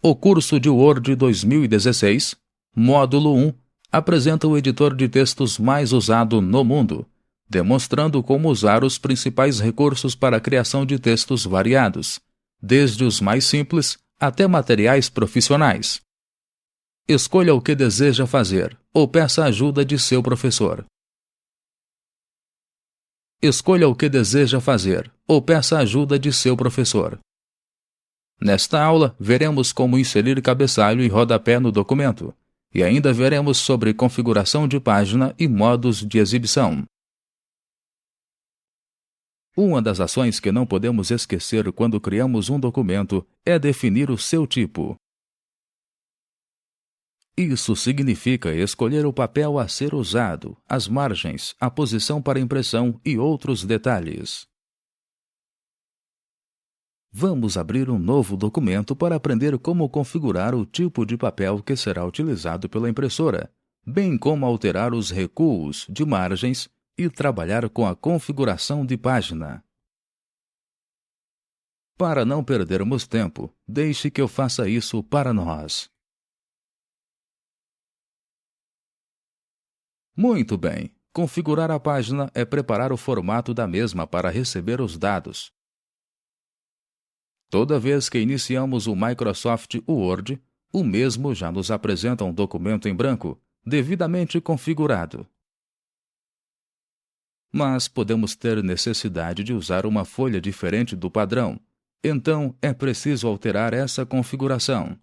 O curso de Word 2016, Módulo 1, apresenta o editor de textos mais usado no mundo, demonstrando como usar os principais recursos para a criação de textos variados, desde os mais simples até materiais profissionais. Escolha o que deseja fazer ou peça ajuda de seu professor. Escolha o que deseja fazer ou peça ajuda de seu professor. Nesta aula, veremos como inserir cabeçalho e rodapé no documento, e ainda veremos sobre configuração de página e modos de exibição. Uma das ações que não podemos esquecer quando criamos um documento é definir o seu tipo. Isso significa escolher o papel a ser usado, as margens, a posição para impressão e outros detalhes. Vamos abrir um novo documento para aprender como configurar o tipo de papel que será utilizado pela impressora, bem como alterar os recuos de margens e trabalhar com a configuração de página. Para não perdermos tempo, deixe que eu faça isso para nós. Muito bem. Configurar a página é preparar o formato da mesma para receber os dados. Toda vez que iniciamos o Microsoft Word, o mesmo já nos apresenta um documento em branco, devidamente configurado. Mas podemos ter necessidade de usar uma folha diferente do padrão, então é preciso alterar essa configuração.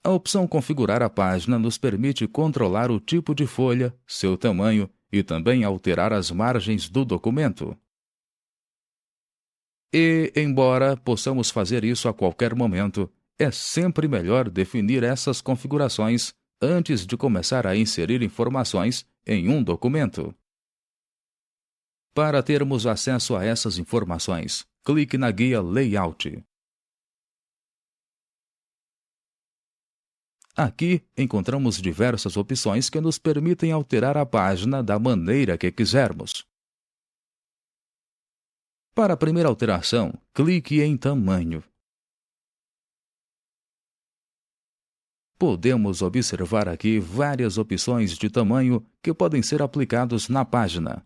A opção Configurar a página nos permite controlar o tipo de folha, seu tamanho e também alterar as margens do documento. E, embora possamos fazer isso a qualquer momento, é sempre melhor definir essas configurações antes de começar a inserir informações em um documento. Para termos acesso a essas informações, clique na guia Layout. Aqui encontramos diversas opções que nos permitem alterar a página da maneira que quisermos. Para a primeira alteração, clique em Tamanho. Podemos observar aqui várias opções de tamanho que podem ser aplicados na página.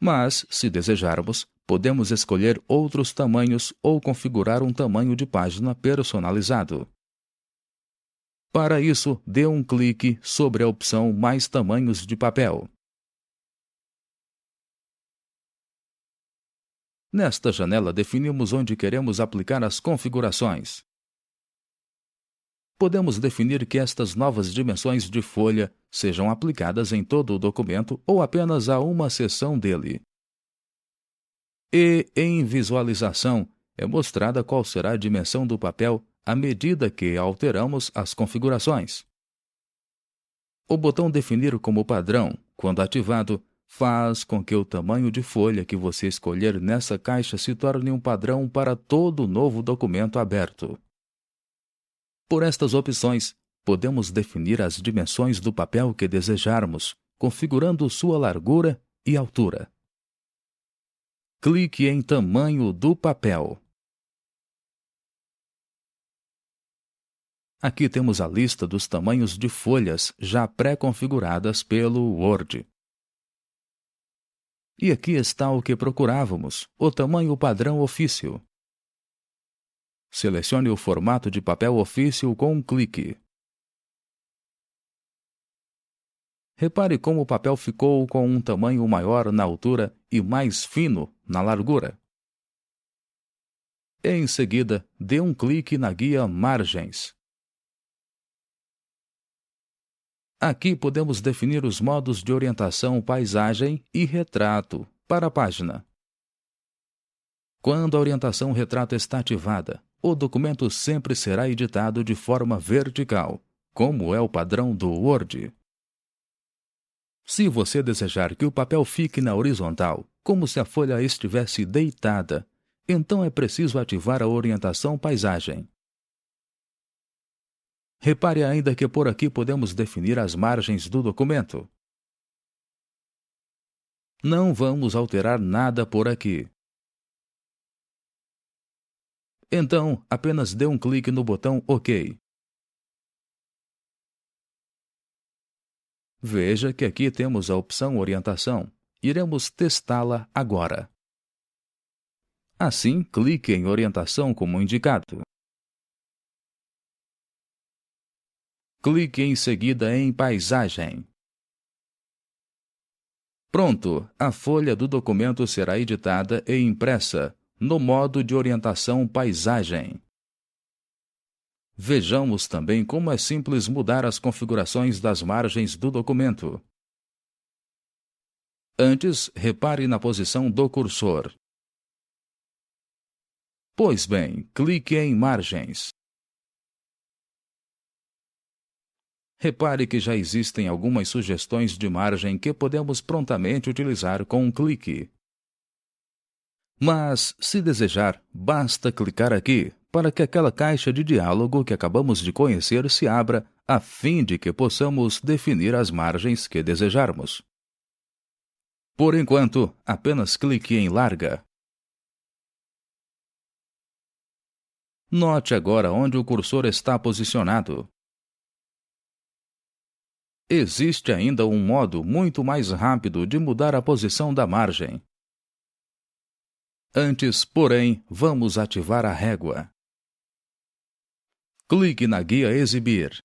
Mas, se desejarmos, podemos escolher outros tamanhos ou configurar um tamanho de página personalizado. Para isso, dê um clique sobre a opção Mais tamanhos de papel. Nesta janela, definimos onde queremos aplicar as configurações. Podemos definir que estas novas dimensões de folha sejam aplicadas em todo o documento ou apenas a uma seção dele. E, em Visualização, é mostrada qual será a dimensão do papel à medida que alteramos as configurações. O botão Definir como padrão, quando ativado, faz com que o tamanho de folha que você escolher nessa caixa se torne um padrão para todo novo documento aberto. Por estas opções, podemos definir as dimensões do papel que desejarmos, configurando sua largura e altura. Clique em Tamanho do papel. Aqui temos a lista dos tamanhos de folhas já pré-configuradas pelo Word. E aqui está o que procurávamos, o tamanho padrão ofício. Selecione o formato de papel ofício com um clique. Repare como o papel ficou com um tamanho maior na altura e mais fino na largura. Em seguida, dê um clique na guia Margens. Aqui podemos definir os modos de orientação paisagem e retrato para a página. Quando a orientação retrato está ativada, o documento sempre será editado de forma vertical, como é o padrão do Word. Se você desejar que o papel fique na horizontal, como se a folha estivesse deitada, então é preciso ativar a orientação paisagem. Repare ainda que por aqui podemos definir as margens do documento. Não vamos alterar nada por aqui. Então, apenas dê um clique no botão OK. Veja que aqui temos a opção Orientação. Iremos testá-la agora. Assim, clique em Orientação como indicado. Clique em seguida em Paisagem. Pronto, a folha do documento será editada e impressa no modo de orientação Paisagem. Vejamos também como é simples mudar as configurações das margens do documento. Antes, repare na posição do cursor. Pois bem, clique em Margens. Repare que já existem algumas sugestões de margem que podemos prontamente utilizar com um clique. Mas, se desejar, basta clicar aqui para que aquela caixa de diálogo que acabamos de conhecer se abra, a fim de que possamos definir as margens que desejarmos. Por enquanto, apenas clique em Larga. Note agora onde o cursor está posicionado. Existe ainda um modo muito mais rápido de mudar a posição da margem. Antes, porém, vamos ativar a régua. Clique na guia Exibir.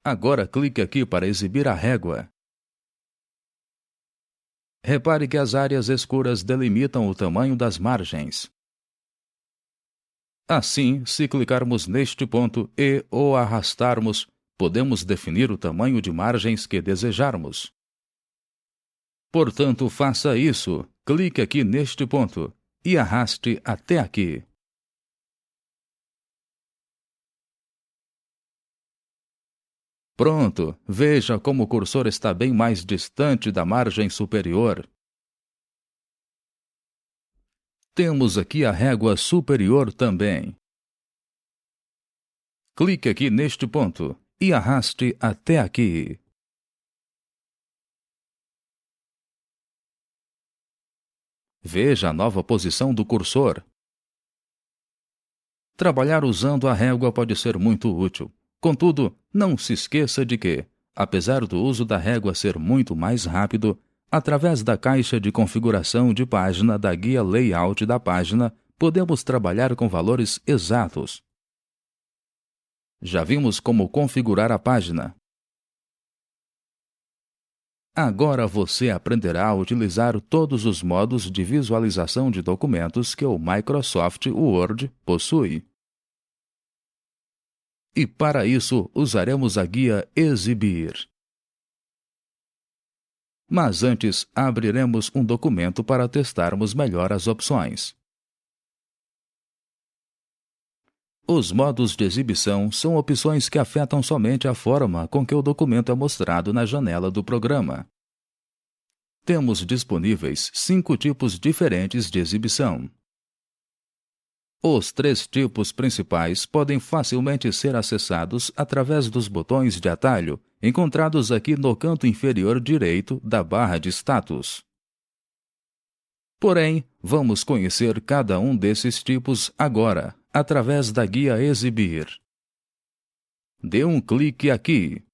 Agora clique aqui para exibir a régua. Repare que as áreas escuras delimitam o tamanho das margens. Assim, se clicarmos neste ponto e o arrastarmos, podemos definir o tamanho de margens que desejarmos. Portanto, faça isso. Clique aqui neste ponto e arraste até aqui. Pronto, veja como o cursor está bem mais distante da margem superior. Temos aqui a régua superior também. Clique aqui neste ponto e arraste até aqui. Veja a nova posição do cursor. Trabalhar usando a régua pode ser muito útil. Contudo, não se esqueça de que, apesar do uso da régua ser muito mais rápido, através da caixa de configuração de página da guia Layout da página, podemos trabalhar com valores exatos. Já vimos como configurar a página. Agora você aprenderá a utilizar todos os modos de visualização de documentos que o Microsoft Word possui. E para isso, usaremos a guia Exibir. Mas antes, abriremos um documento para testarmos melhor as opções. Os modos de exibição são opções que afetam somente a forma com que o documento é mostrado na janela do programa. Temos disponíveis 5 tipos diferentes de exibição. Os 3 tipos principais podem facilmente ser acessados através dos botões de atalho encontrados aqui no canto inferior direito da barra de status. Porém, vamos conhecer cada um desses tipos agora, através da guia Exibir. Dê um clique aqui.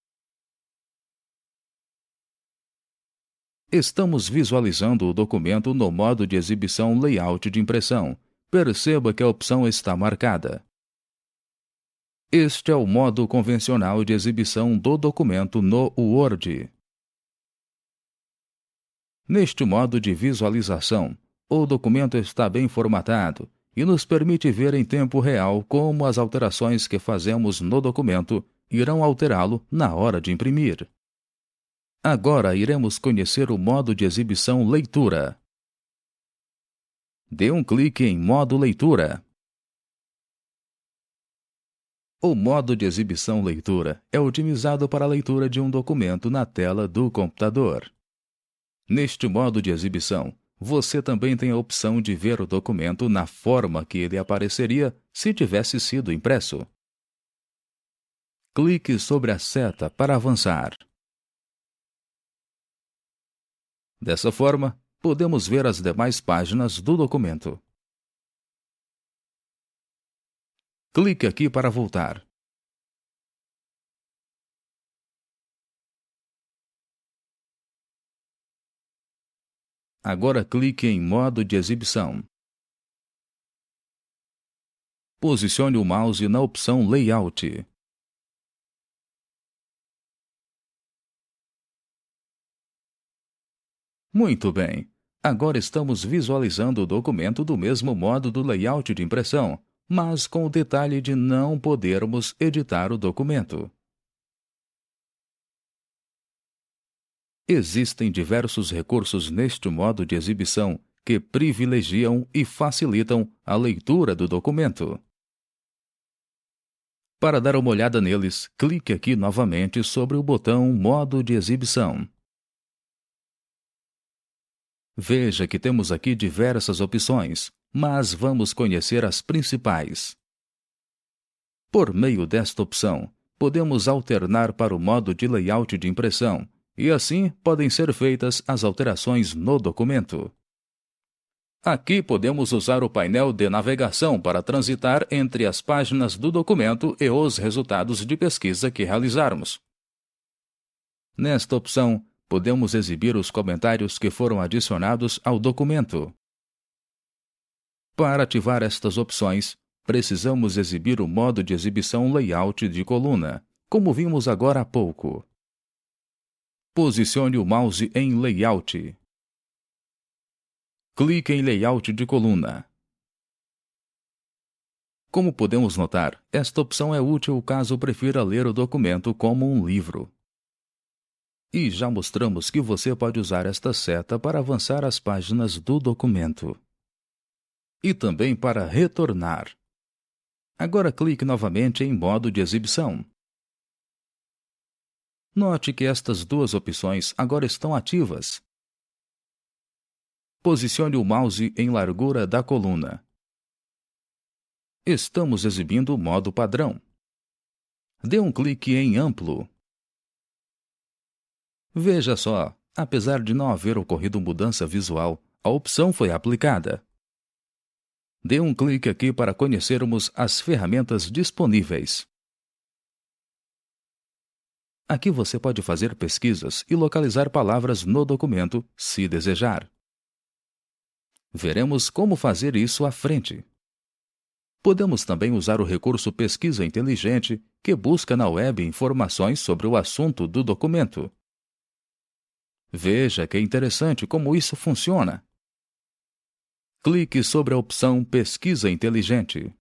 Estamos visualizando o documento no modo de exibição Layout de impressão. Perceba que a opção está marcada. Este é o modo convencional de exibição do documento no Word. Neste modo de visualização, o documento está bem formatado e nos permite ver em tempo real como as alterações que fazemos no documento irão alterá-lo na hora de imprimir. Agora iremos conhecer o modo de exibição Leitura. Dê um clique em Modo Leitura. O modo de exibição Leitura é otimizado para a leitura de um documento na tela do computador. Neste modo de exibição, você também tem a opção de ver o documento na forma que ele apareceria se tivesse sido impresso. Clique sobre a seta para avançar. Dessa forma, podemos ver as demais páginas do documento. Clique aqui para voltar. Agora clique em Modo de exibição. Posicione o mouse na opção Layout. Muito bem! Agora estamos visualizando o documento do mesmo modo do layout de impressão, mas com o detalhe de não podermos editar o documento. Existem diversos recursos neste modo de exibição que privilegiam e facilitam a leitura do documento. Para dar uma olhada neles, clique aqui novamente sobre o botão Modo de exibição. Veja que temos aqui diversas opções, mas vamos conhecer as principais. Por meio desta opção, podemos alternar para o modo de layout de impressão, e assim podem ser feitas as alterações no documento. Aqui podemos usar o painel de navegação para transitar entre as páginas do documento e os resultados de pesquisa que realizarmos. Nesta opção, podemos exibir os comentários que foram adicionados ao documento. Para ativar estas opções, precisamos exibir o modo de exibição layout de coluna, como vimos agora há pouco. Posicione o mouse em Layout. Clique em Layout de coluna. Como podemos notar, esta opção é útil caso prefira ler o documento como um livro. E já mostramos que você pode usar esta seta para avançar as páginas do documento. E também para retornar. Agora clique novamente em Modo de exibição. Note que estas duas opções agora estão ativas. Posicione o mouse em largura da coluna. Estamos exibindo o modo padrão. Dê um clique em Amplo. Veja só, apesar de não haver ocorrido mudança visual, a opção foi aplicada. Dê um clique aqui para conhecermos as ferramentas disponíveis. Aqui você pode fazer pesquisas e localizar palavras no documento, se desejar. Veremos como fazer isso à frente. Podemos também usar o recurso Pesquisa Inteligente, que busca na web informações sobre o assunto do documento. Veja que é interessante como isso funciona. Clique sobre a opção Pesquisa Inteligente.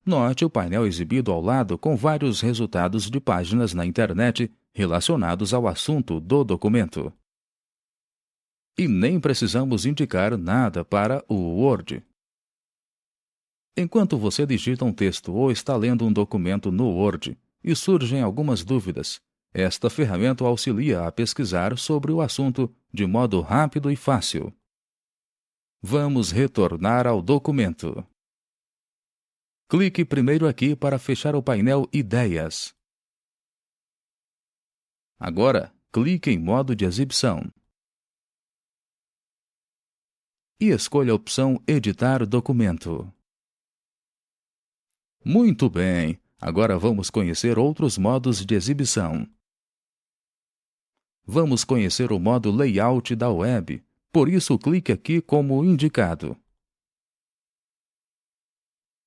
Note o painel exibido ao lado com vários resultados de páginas na internet relacionados ao assunto do documento. E nem precisamos indicar nada para o Word. Enquanto você digita um texto ou está lendo um documento no Word e surgem algumas dúvidas, esta ferramenta o auxilia a pesquisar sobre o assunto de modo rápido e fácil. Vamos retornar ao documento. Clique primeiro aqui para fechar o painel Ideias. Agora, clique em Modo de exibição. E escolha a opção Editar documento. Muito bem! Agora vamos conhecer outros modos de exibição. Vamos conhecer o modo Layout da web, por isso clique aqui como indicado.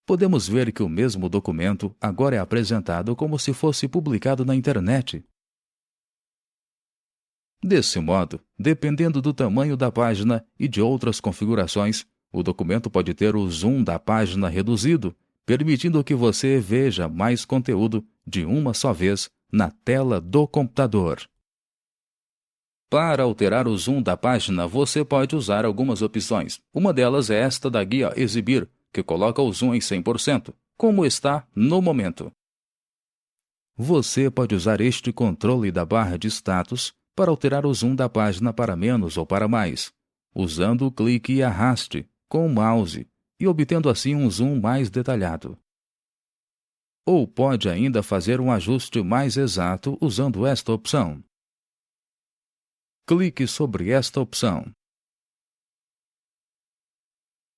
Podemos ver que o mesmo documento agora é apresentado como se fosse publicado na internet. Desse modo, dependendo do tamanho da página e de outras configurações, o documento pode ter o zoom da página reduzido, permitindo que você veja mais conteúdo de uma só vez na tela do computador. Para alterar o zoom da página, você pode usar algumas opções. Uma delas é esta da guia Exibir, que coloca o zoom em 100%, como está no momento. Você pode usar este controle da barra de status para alterar o zoom da página para menos ou para mais, usando o clique e arraste com o mouse e obtendo assim um zoom mais detalhado. Ou pode ainda fazer um ajuste mais exato usando esta opção. clique sobre esta opção.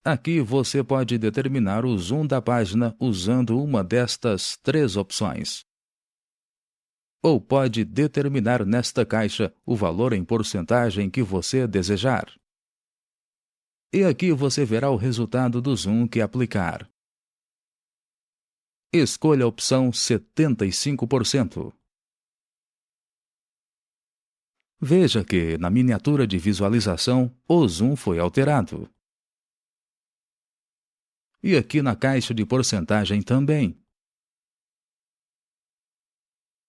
Aqui você pode determinar o zoom da página usando uma destas 3 opções. Ou pode determinar nesta caixa o valor em porcentagem que você desejar. E aqui você verá o resultado do zoom que aplicar. Escolha a opção 75%. Veja que, na miniatura de visualização, o zoom foi alterado. E aqui na caixa de porcentagem também.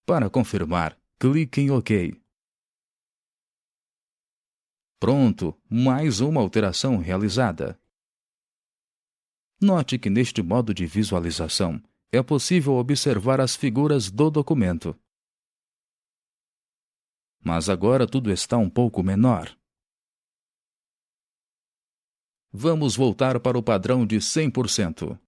Para confirmar, clique em OK. Pronto, mais uma alteração realizada. Note que neste modo de visualização, é possível observar as figuras do documento. Mas agora tudo está um pouco menor. Vamos voltar para o padrão de 100%.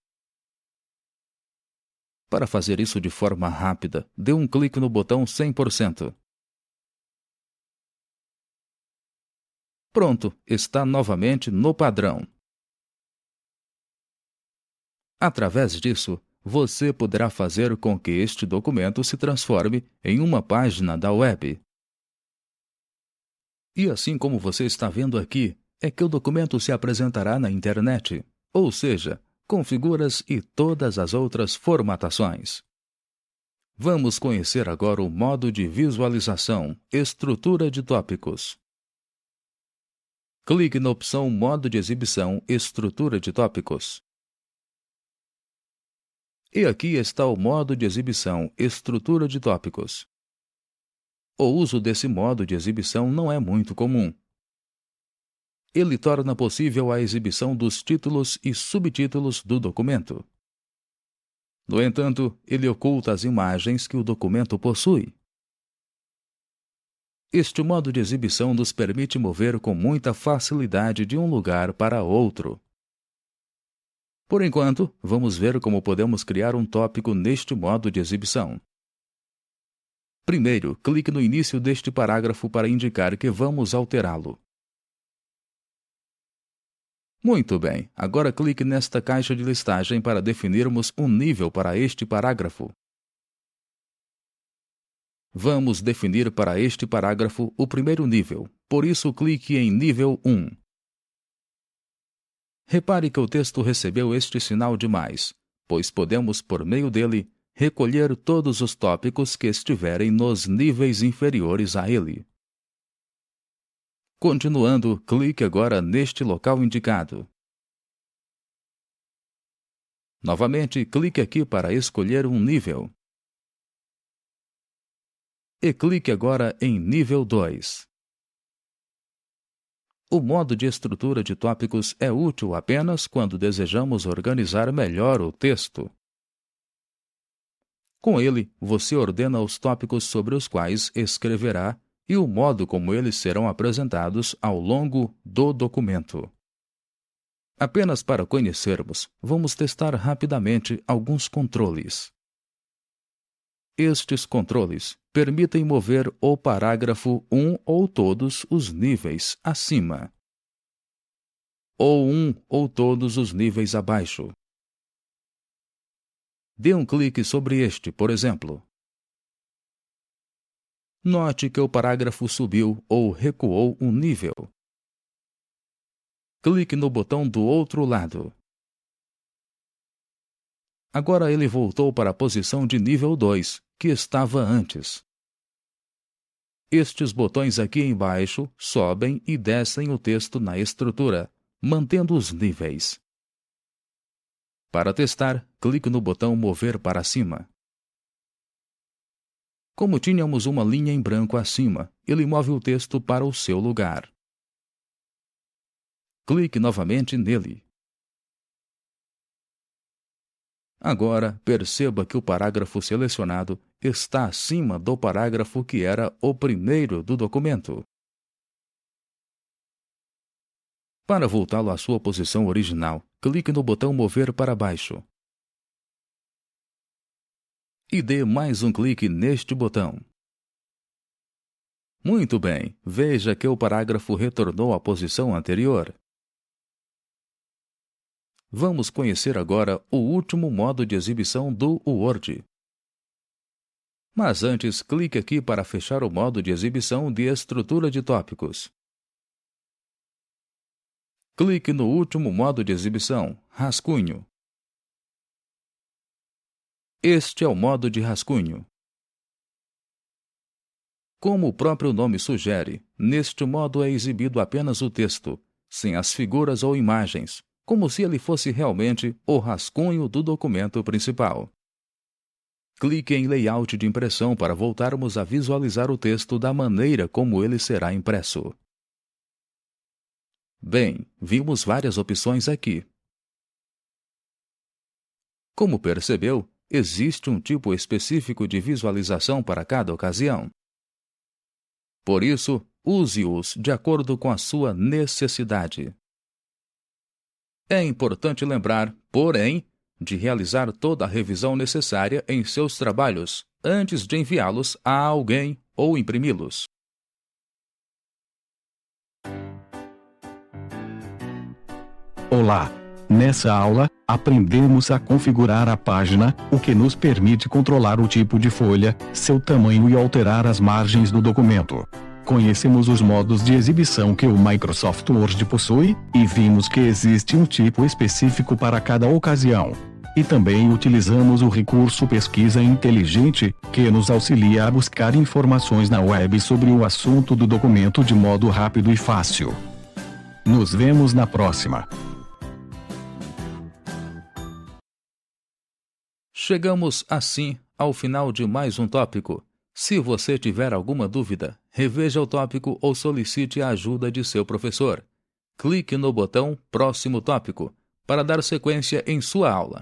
Para fazer isso de forma rápida, dê um clique no botão 100%. Pronto, está novamente no padrão. Através disso, você poderá fazer com que este documento se transforme em uma página da web. E assim como você está vendo aqui, é que o documento se apresentará na internet, ou seja, com figuras e todas as outras formatações. Vamos conhecer agora o modo de visualização, estrutura de tópicos. Clique na opção Modo de exibição, estrutura de tópicos. E aqui está o modo de exibição, estrutura de tópicos. O uso desse modo de exibição não é muito comum. Ele torna possível a exibição dos títulos e subtítulos do documento. No entanto, ele oculta as imagens que o documento possui. Este modo de exibição nos permite mover com muita facilidade de um lugar para outro. Por enquanto, vamos ver como podemos criar um tópico neste modo de exibição. Primeiro, clique no início deste parágrafo para indicar que vamos alterá-lo. Muito bem, agora clique nesta caixa de listagem para definirmos um nível para este parágrafo. Vamos definir para este parágrafo o primeiro nível, por isso clique em nível 1. Repare que o texto recebeu este sinal de mais, pois podemos, por meio dele, recolher todos os tópicos que estiverem nos níveis inferiores a ele. Continuando, clique agora neste local indicado. Novamente, clique aqui para escolher um nível. E clique agora em nível 2. O modo de estrutura de tópicos é útil apenas quando desejamos organizar melhor o texto. Com ele, você ordena os tópicos sobre os quais escreverá e o modo como eles serão apresentados ao longo do documento. Apenas para conhecermos, vamos testar rapidamente alguns controles. Estes controles permitem mover o parágrafo um ou todos os níveis acima, ou um ou todos os níveis abaixo. Dê um clique sobre este, por exemplo. Note que o parágrafo subiu ou recuou um nível. Clique no botão do outro lado. Agora ele voltou para a posição de nível 2, que estava antes. Estes botões aqui embaixo sobem e descem o texto na estrutura, mantendo os níveis. Para testar, clique no botão Mover para cima. Como tínhamos uma linha em branco acima, ele move o texto para o seu lugar. Clique novamente nele. Agora, perceba que o parágrafo selecionado está acima do parágrafo que era o primeiro do documento. Para voltá-lo à sua posição original, clique no botão Mover para baixo. E dê mais um clique neste botão. Muito bem, veja que o parágrafo retornou à posição anterior. Vamos conhecer agora o último modo de exibição do Word. Mas antes, clique aqui para fechar o modo de exibição de estrutura de tópicos. Clique no último modo de exibição, rascunho. Este é o modo de rascunho. Como o próprio nome sugere, neste modo é exibido apenas o texto, sem as figuras ou imagens, como se ele fosse realmente o rascunho do documento principal. Clique em Layout de impressão para voltarmos a visualizar o texto da maneira como ele será impresso. Bem, vimos várias opções aqui. Como percebeu, existe um tipo específico de visualização para cada ocasião. Por isso, use-os de acordo com a sua necessidade. É importante lembrar, porém, de realizar toda a revisão necessária em seus trabalhos antes de enviá-los a alguém ou imprimi-los. Olá! Nessa aula, aprendemos a configurar a página, o que nos permite controlar o tipo de folha, seu tamanho e alterar as margens do documento. Conhecemos os modos de exibição que o Microsoft Word possui, e vimos que existe um tipo específico para cada ocasião. E também utilizamos o recurso Pesquisa Inteligente, que nos auxilia a buscar informações na web sobre o assunto do documento de modo rápido e fácil. Nos vemos na próxima! Chegamos, assim, ao final de mais um tópico. Se você tiver alguma dúvida, reveja o tópico ou solicite a ajuda de seu professor. Clique no botão Próximo Tópico para dar sequência em sua aula.